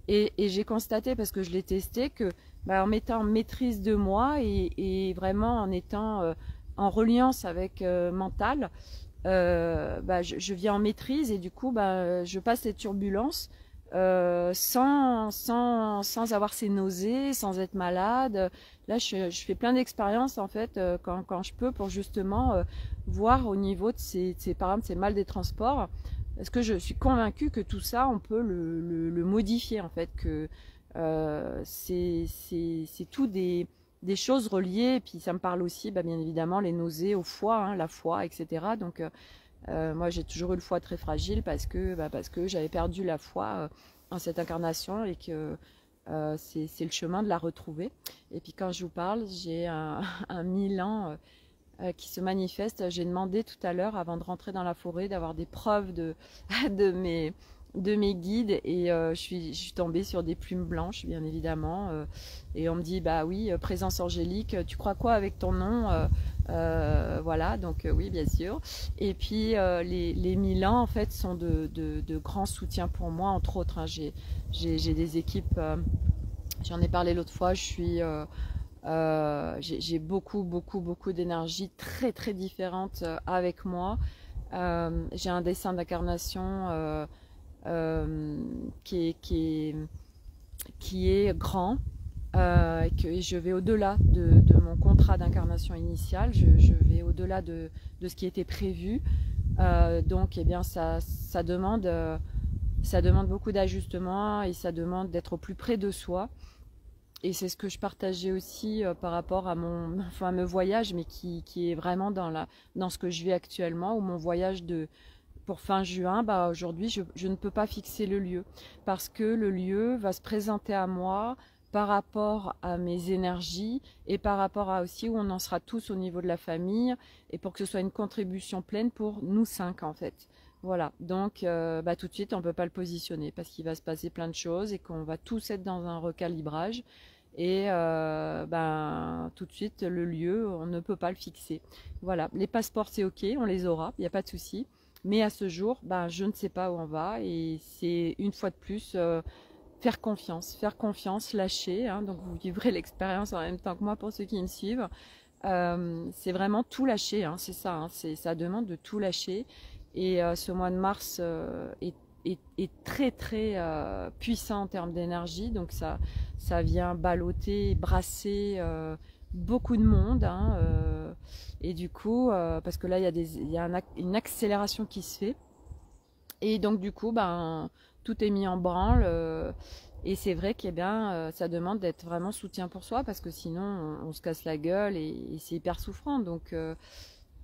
Et j'ai constaté, parce que je l'ai testé, que en mettant en maîtrise de moi et vraiment en étant en reliance avec mental, je viens en maîtrise et du coup je passe les turbulences sans avoir ces nausées, sans être malade. Là je fais plein d'expériences en fait quand je peux pour justement voir au niveau de par exemple ces mal des transports. Parce que je suis convaincue que tout ça, on peut le modifier en fait, que c'est tout des choses reliées. Et puis ça me parle aussi, bien évidemment, les nausées au foie, hein, la foi, etc. Donc moi j'ai toujours eu le foie très fragile parce que j'avais perdu la foi en cette incarnation et que c'est le chemin de la retrouver. Et puis quand je vous parle, j'ai un Milan qui se manifeste. J'ai demandé tout à l'heure, avant de rentrer dans la forêt, d'avoir des preuves de mes guides, et je suis tombée sur des plumes blanches, bien évidemment, et on me dit, bah oui, présence angélique, tu crois quoi avec ton nom? Voilà, donc oui, bien sûr. Et puis les Milans, en fait, sont de grands soutiens pour moi, entre autres, hein. J'ai des équipes, j'en ai parlé l'autre fois, j'ai beaucoup d'énergie très très différente avec moi. J'ai un dessin d'incarnation qui est grand, que je vais au-delà de mon contrat d'incarnation initial, je vais au-delà de ce qui était prévu. Donc eh bien ça demande beaucoup d'ajustements, et ça demande d'être au plus près de soi. Et c'est ce que je partageais aussi par rapport à mon fameux voyage, mais qui est vraiment dans ce que je vis actuellement, où mon voyage pour fin juin, bah aujourd'hui je ne peux pas fixer le lieu, parce que le lieu va se présenter à moi par rapport à mes énergies, et par rapport à aussi où on en sera tous au niveau de la famille, et pour que ce soit une contribution pleine pour nous 5 en fait. Voilà, donc bah, tout de suite on ne peut pas le positionner, parce qu'il va se passer plein de choses et qu'on va tous être dans un recalibrage. Et ben, tout de suite le lieu, on ne peut pas le fixer. Voilà, les passeports c'est ok, on les aura, il n'y a pas de souci. Mais à ce jour, ben, je ne sais pas où on va, et c'est une fois de plus faire confiance, lâcher, hein. Donc vous vivrez l'expérience en même temps que moi pour ceux qui me suivent. C'est vraiment tout lâcher, hein, c'est ça, hein, ça demande de tout lâcher. Et ce mois de mars est très très puissant en termes d'énergie, donc ça vient balloter, brasser beaucoup de monde, hein, et du coup, parce que là il y a une accélération qui se fait, et donc du coup, ben, tout est mis en branle, et c'est vrai que ça demande d'être vraiment soutien pour soi, parce que sinon on se casse la gueule, et c'est hyper souffrant. Donc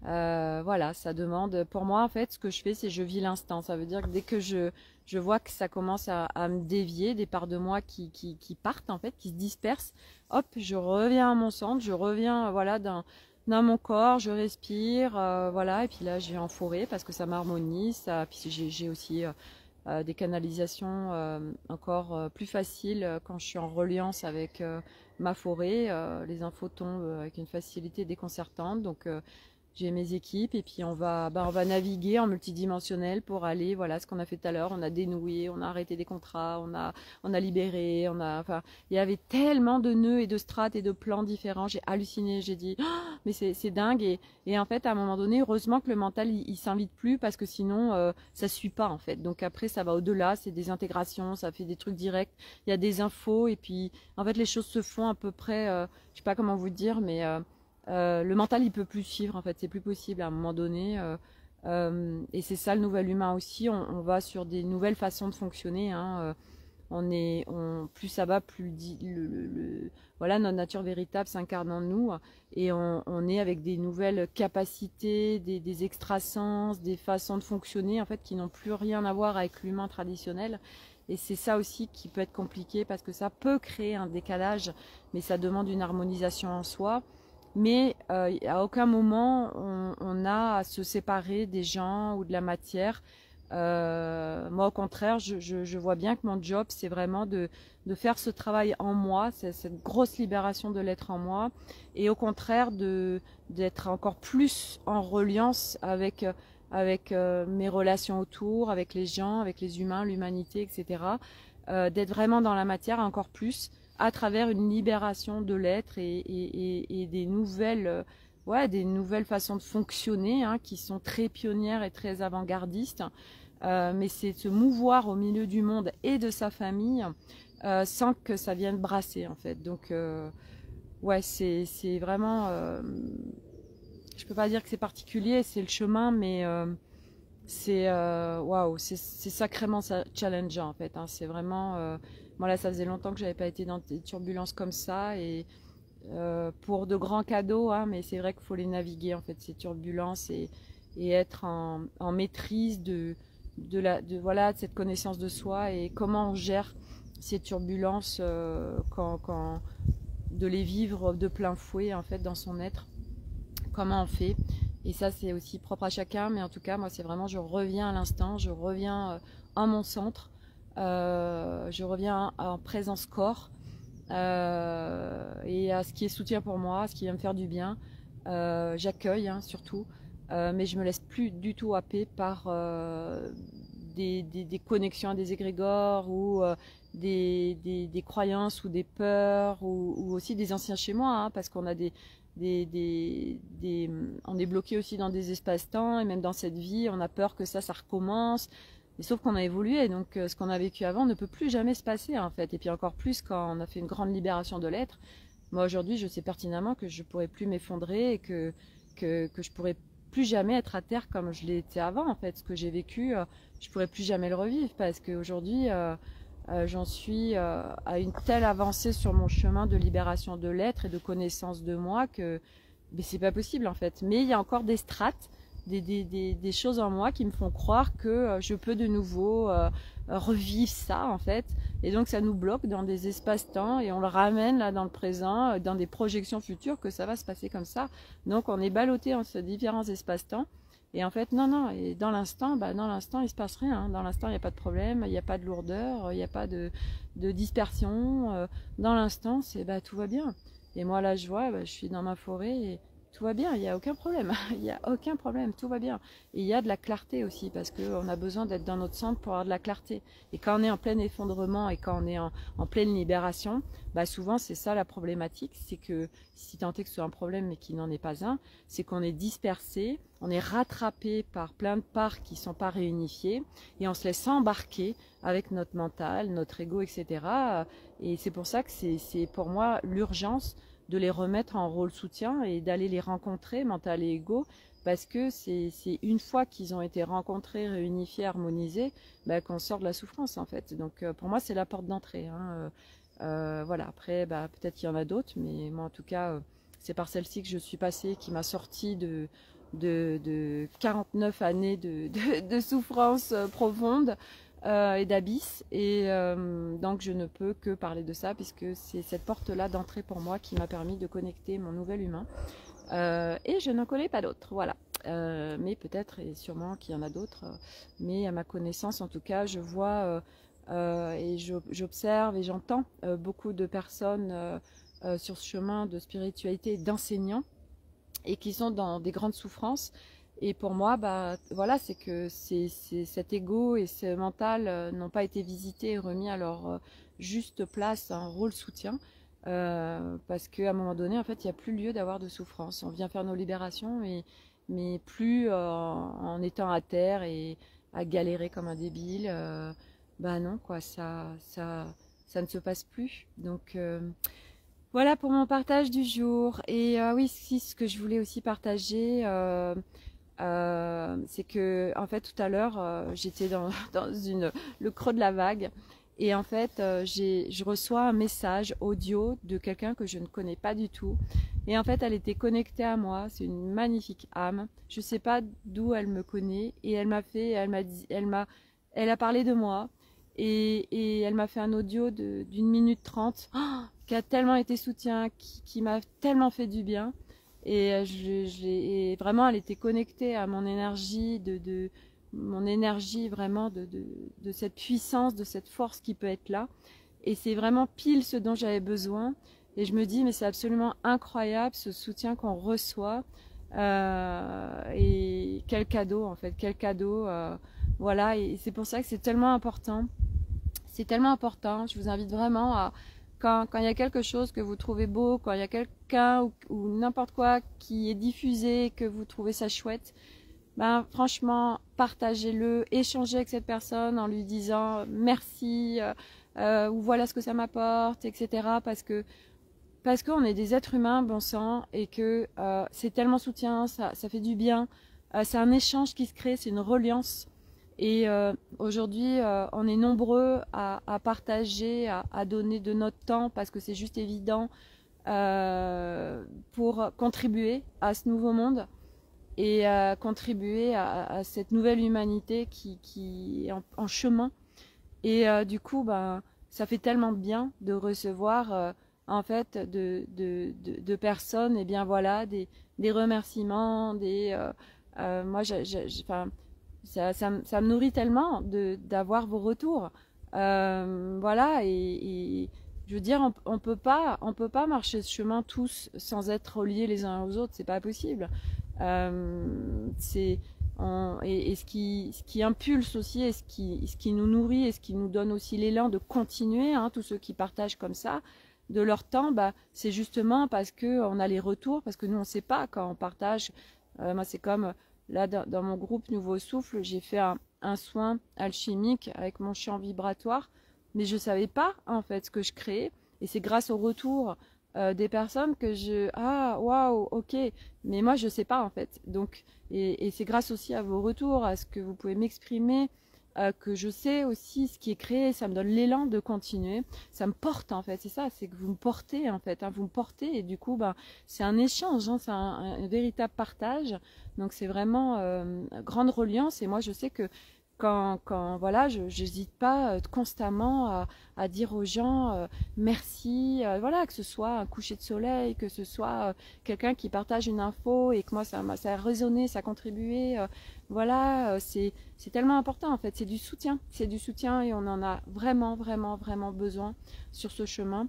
voilà, ça demande, pour moi en fait, ce que je fais, c'est je vis l'instant. Ça veut dire que dès que je vois que ça commence à me dévier, des parts de moi qui partent en fait, qui se dispersent, hop, je reviens à mon centre, je reviens voilà dans mon corps, je respire, voilà, et puis là je vais en forêt parce que ça m'harmonise. Puis j'ai aussi des canalisations encore plus faciles quand je suis en reliance avec ma forêt. Les infos tombent avec une facilité déconcertante, donc j'ai mes équipes, et puis on va naviguer en multidimensionnel pour aller, voilà ce qu'on a fait tout à l'heure, on a dénoué, on a arrêté des contrats, on a libéré, enfin, il y avait tellement de nœuds et de strates et de plans différents, j'ai halluciné, j'ai dit, oh, mais c'est dingue, et en fait, à un moment donné, heureusement que le mental, il s'invite plus, parce que sinon, ça suit pas, en fait. Donc après, ça va au-delà, c'est des intégrations, ça fait des trucs directs, il y a des infos, et puis, en fait, les choses se font à peu près, je sais pas comment vous dire, mais le mental il peut plus suivre, en fait, c'est plus possible à un moment donné, et c'est ça le nouvel humain aussi, on va sur des nouvelles façons de fonctionner, hein, plus ça va, plus voilà, notre nature véritable s'incarne en nous, et on est avec des nouvelles capacités, des extrasens, des façons de fonctionner en fait qui n'ont plus rien à voir avec l'humain traditionnel. Et c'est ça aussi qui peut être compliqué, parce que ça peut créer un décalage, mais ça demande une harmonisation en soi. Mais à aucun moment on a à se séparer des gens ou de la matière. Moi au contraire, je vois bien que mon job c'est vraiment de faire ce travail en moi, cette grosse libération de l'être en moi, et au contraire d'être encore plus en reliance avec mes relations autour, avec les gens, avec les humains, l'humanité, etc. D'être vraiment dans la matière encore plus, à travers une libération de l'être, et des nouvelles, des nouvelles façons de fonctionner, hein, qui sont très pionnières et très avant-gardistes. Mais c'est de se mouvoir au milieu du monde et de sa famille sans que ça vienne brasser, en fait. Donc ouais, c'est vraiment, je peux pas dire que c'est particulier, c'est le chemin, mais c'est waouh, c'est sacrément challengeant en fait, hein. C'est vraiment moi là ça faisait longtemps que j'avais pas été dans des turbulences comme ça, et pour de grands cadeaux, hein, mais c'est vrai qu'il faut les naviguer en fait, ces turbulences, et être en maîtrise de cette connaissance de soi, et comment on gère ces turbulences, de les vivre de plein fouet en fait dans son être. Comment on fait? Et ça c'est aussi propre à chacun, mais en tout cas moi c'est vraiment je reviens à l'instant, je reviens à mon centre, je reviens en présence corps, et à ce qui est soutien pour moi, ce qui va me faire du bien. J'accueille hein, surtout, mais je me laisse plus du tout happer par des connexions à des égrégores ou des croyances ou des peurs ou aussi des anciens chez moi, hein, parce qu'on a on est bloqué aussi dans des espaces-temps et même dans cette vie, on a peur que ça recommence. Et sauf qu'on a évolué, donc ce qu'on a vécu avant ne peut plus jamais se passer en fait. Et puis encore plus quand on a fait une grande libération de l'être. Moi aujourd'hui, je sais pertinemment que je pourrais plus m'effondrer et que je pourrais plus jamais être à terre comme je l'étais avant en fait. Ce que j'ai vécu, je pourrais plus jamais le revivre parce qu'aujourd'hui, j'en suis à une telle avancée sur mon chemin de libération de l'être et de connaissance de moi que c'est pas possible en fait. Mais il y a encore des strates, des choses en moi qui me font croire que je peux de nouveau revivre ça en fait. Et donc ça nous bloque dans des espaces-temps et on le ramène là dans le présent, dans des projections futures que ça va se passer comme ça. Donc on est ballotté entre ces différents espaces-temps. Et en fait, non, et dans l'instant, il se passe rien. Hein. Dans l'instant, il n'y a pas de problème, il n'y a pas de lourdeur, il n'y a pas de dispersion. Dans l'instant, tout va bien. Et moi, là, je vois, je suis dans ma forêt et tout va bien, il n'y a aucun problème. Il n'y a aucun problème, tout va bien. Et il y a de la clarté aussi, parce qu'on a besoin d'être dans notre centre pour avoir de la clarté. Et quand on est en plein effondrement et quand on est en pleine libération, souvent, c'est ça la problématique. C'est que, si tant est que ce soit un problème, mais qui n'en est pas un, c'est qu'on est dispersé, on est rattrapé par plein de parts qui ne sont pas réunifiées, et on se laisse embarquer avec notre mental, notre ego, etc. Et c'est pour ça que c'est pour moi l'urgence de les remettre en rôle soutien et d'aller les rencontrer, mental et ego, parce que c'est une fois qu'ils ont été rencontrés, réunifiés, harmonisés, qu'on sort de la souffrance en fait. Donc pour moi c'est la porte d'entrée. Hein. Voilà, après peut-être qu'il y en a d'autres, mais moi en tout cas c'est par celle-ci que je suis passée, qui m'a sorti de 49 années de souffrance profonde. Et d'abysse, et donc je ne peux que parler de ça puisque c'est cette porte-là d'entrée pour moi qui m'a permis de connecter mon nouvel humain, et je n'en connais pas d'autres, voilà. Mais peut-être et sûrement qu'il y en a d'autres, mais à ma connaissance en tout cas je vois et j'observe et j'entends beaucoup de personnes sur ce chemin de spiritualité et d'enseignants et qui sont dans des grandes souffrances. Et pour moi, voilà, c'est que cet ego et ce mental n'ont pas été visités et remis à leur juste place, un rôle soutien, parce qu'à un moment donné, en fait, il n'y a plus lieu d'avoir de souffrance. On vient faire nos libérations, mais plus en étant à terre et à galérer comme un débile. Non, quoi, ça ne se passe plus. Donc voilà pour mon partage du jour. Et oui, si, ce que je voulais aussi partager. C'est que en fait tout à l'heure j'étais dans le creux de la vague et en fait je reçois un message audio de quelqu'un que je ne connais pas du tout, et en fait elle était connectée à moi. C'est une magnifique âme, je sais pas d'où elle me connaît, et elle a parlé de moi, et elle m'a fait un audio d'une minute 30, qui a tellement été soutien, qui m'a tellement fait du bien. Et et vraiment, elle était connectée à mon énergie, mon énergie vraiment de cette puissance, de cette force qui peut être là. Et c'est vraiment pile ce dont j'avais besoin. Et je me dis, mais c'est absolument incroyable ce soutien qu'on reçoit. Et quel cadeau en fait, quel cadeau. Voilà, et c'est pour ça que c'est tellement important. C'est tellement important. Je vous invite vraiment à... Quand il y a quelque chose que vous trouvez beau, quand il y a quelqu'un ou n'importe quoi qui est diffusé, que vous trouvez ça chouette, franchement, partagez-le, échangez avec cette personne en lui disant merci, ou voilà ce que ça m'apporte, etc. Parce qu'on est des êtres humains, bon sang, et que c'est tellement soutien, ça fait du bien. C'est un échange qui se crée, c'est une reliance. Et aujourd'hui, on est nombreux à partager, à donner de notre temps, parce que c'est juste évident, pour contribuer à ce nouveau monde et contribuer à cette nouvelle humanité qui est en chemin. Et du coup, ça fait tellement de bien de recevoir en fait de personnes, et bien voilà, des remerciements, moi, enfin, ça me nourrit tellement d'avoir vos retours. Voilà, et je veux dire, on peut pas marcher ce chemin tous sans être reliés les uns aux autres, c'est pas possible. C'est et ce qui impulse aussi, et ce qui nous nourrit, et ce qui nous donne aussi l'élan de continuer, hein, tous ceux qui partagent comme ça de leur temps, bah, c'est justement parce que on a les retours, parce que nous on sait pas quand on partage. Moi c'est comme là dans mon groupe Nouveau Souffle, j'ai fait un soin alchimique avec mon champ vibratoire, mais je savais pas en fait ce que je créais, et c'est grâce au retour des personnes que waouh, ok, mais moi je sais pas en fait. Donc et c'est grâce aussi à vos retours, à ce que vous pouvez m'exprimer, que je sais aussi ce qui est créé. Ça me donne l'élan de continuer, ça me porte en fait, c'est ça, c'est que vous me portez en fait, hein, vous me portez, et du coup ben c'est un échange, hein, c'est un véritable partage. Donc c'est vraiment grande reliance, et moi je sais que quand voilà, je n'hésite pas constamment à dire aux gens merci, voilà, que ce soit un coucher de soleil, que ce soit quelqu'un qui partage une info et que moi ça a résonné, ça a contribué, voilà, c'est tellement important en fait, c'est du soutien, et on en a vraiment vraiment vraiment besoin sur ce chemin,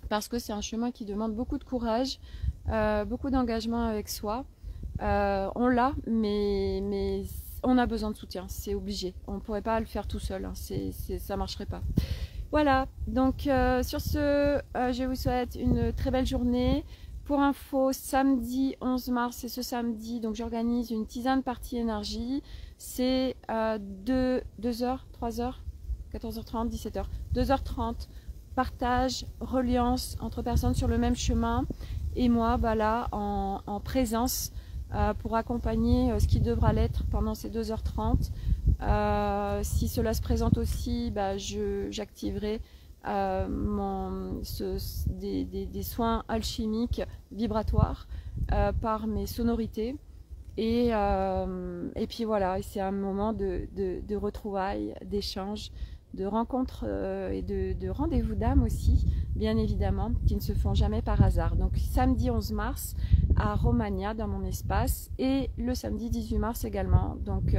parce que c'est un chemin qui demande beaucoup de courage, beaucoup d'engagement avec soi. On l'a, mais on a besoin de soutien, c'est obligé. On ne pourrait pas le faire tout seul, hein. Ça ne marcherait pas. Voilà, donc sur ce, je vous souhaite une très belle journée. Pour info, samedi 11 mars, c'est ce samedi, donc j'organise une tisane partie énergie. C'est 2h, 3h, 14h30, 17h, 2h30, partage, reliance entre personnes sur le même chemin. Et moi, bah là, en présence, pour accompagner ce qui devra l'être pendant ces 2h30. Si cela se présente aussi, bah, j'activerai des soins alchimiques vibratoires par mes sonorités. Et puis voilà, c'est un moment de retrouvailles, d'échanges, de rencontres et de rendez-vous d'âme aussi, bien évidemment, qui ne se font jamais par hasard. Donc samedi 11 mars à Romagna, dans mon espace, et le samedi 18 mars également. Donc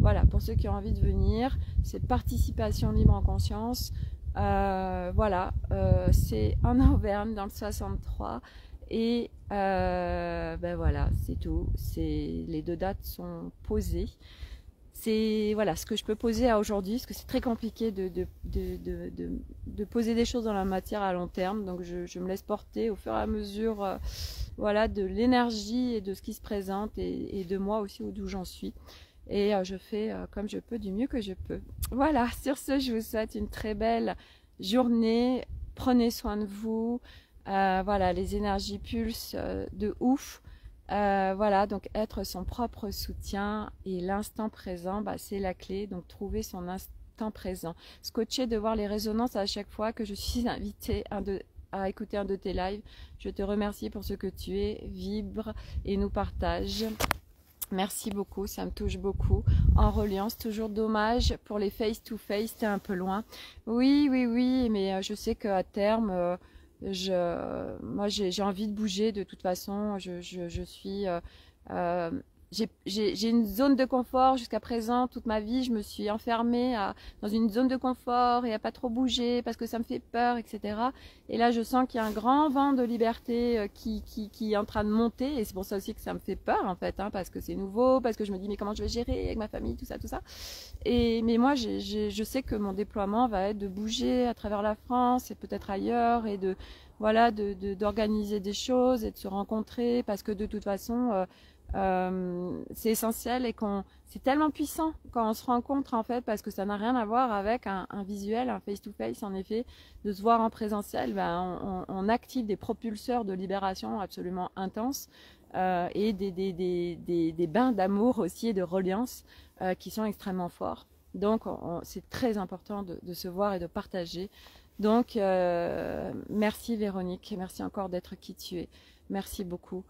voilà, pour ceux qui ont envie de venir, c'est participation libre en conscience. Voilà, c'est en Auvergne, dans le 63. Et ben voilà, c'est tout. Les deux dates sont posées. C'est voilà ce que je peux poser à aujourd'hui, parce que c'est très compliqué de poser des choses dans la matière à long terme. Donc je me laisse porter au fur et à mesure voilà, de l'énergie et de ce qui se présente, et de moi aussi, ou d'où j'en suis. Et je fais comme je peux, du mieux que je peux. Voilà, sur ce, je vous souhaite une très belle journée. Prenez soin de vous. Voilà, les énergies pulsent de ouf. Voilà, donc être son propre soutien, et l'instant présent, bah, c'est la clé. Donc trouver son instant présent. Scotché de voir les résonances à chaque fois que je suis invitée à écouter un de tes lives. Je te remercie pour ce que tu es, vibre et nous partage. Merci beaucoup, ça me touche beaucoup. En reliance, toujours dommage pour les face-to-face, t'es un peu loin. Oui, oui, oui, mais je sais qu'à terme, moi j'ai envie de bouger de toute façon. Je suis... j'ai une zone de confort jusqu'à présent. Toute ma vie, je me suis enfermée dans une zone de confort et à pas trop bouger parce que ça me fait peur, etc. Et là, je sens qu'il y a un grand vent de liberté qui est en train de monter. Et c'est pour ça aussi que ça me fait peur, en fait, hein, parce que c'est nouveau, parce que je me dis, mais comment je vais gérer avec ma famille, tout ça, tout ça. Mais moi, je sais que mon déploiement va être de bouger à travers la France et peut-être ailleurs, et voilà, d'organiser des choses et de se rencontrer, parce que de toute façon... c'est essentiel, et c'est tellement puissant quand on se rencontre, en fait, parce que ça n'a rien à voir avec un visuel, un face-to-face. En effet, de se voir en présentiel, ben, on active des propulseurs de libération absolument intenses, et des bains d'amour aussi, et de reliance qui sont extrêmement forts. Donc c'est très important de se voir et de partager. Donc merci Véronique, merci encore d'être qui tu es, merci beaucoup.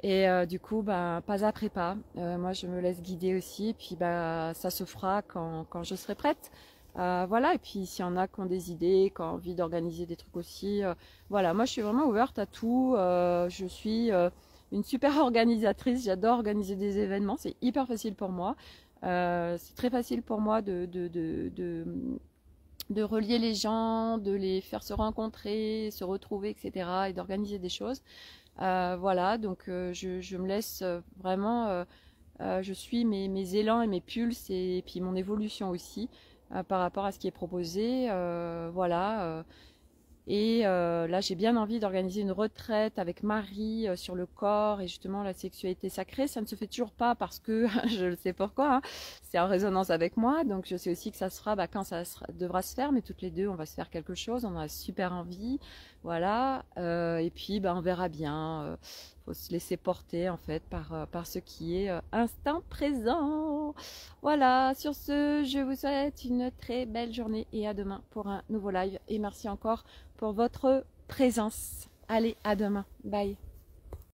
Et du coup, bah, pas après pas, moi je me laisse guider aussi, et puis bah, ça se fera quand je serai prête. Voilà, et puis s'il y en a qui ont des idées, qui ont envie d'organiser des trucs aussi, voilà, moi je suis vraiment ouverte à tout. Je suis une super organisatrice, j'adore organiser des événements, c'est hyper facile pour moi. C'est très facile pour moi de relier les gens, de les faire se rencontrer, se retrouver, etc. et d'organiser des choses. Voilà, donc je me laisse vraiment, je suis mes élans et mes pulses et puis mon évolution aussi par rapport à ce qui est proposé. Voilà. Et là, j'ai bien envie d'organiser une retraite avec Marie sur le corps et justement la sexualité sacrée. Ça ne se fait toujours pas parce que je le sais pourquoi, hein, c'est en résonance avec moi. Donc je sais aussi que ça se fera quand devra se faire, mais toutes les deux, on va se faire quelque chose. On a super envie. Voilà. Et puis, on verra bien. Faut se laisser porter en fait par ce qui est instant présent. Voilà, sur ce, je vous souhaite une très belle journée et à demain pour un nouveau live. Et merci encore pour votre présence. Allez, à demain. Bye.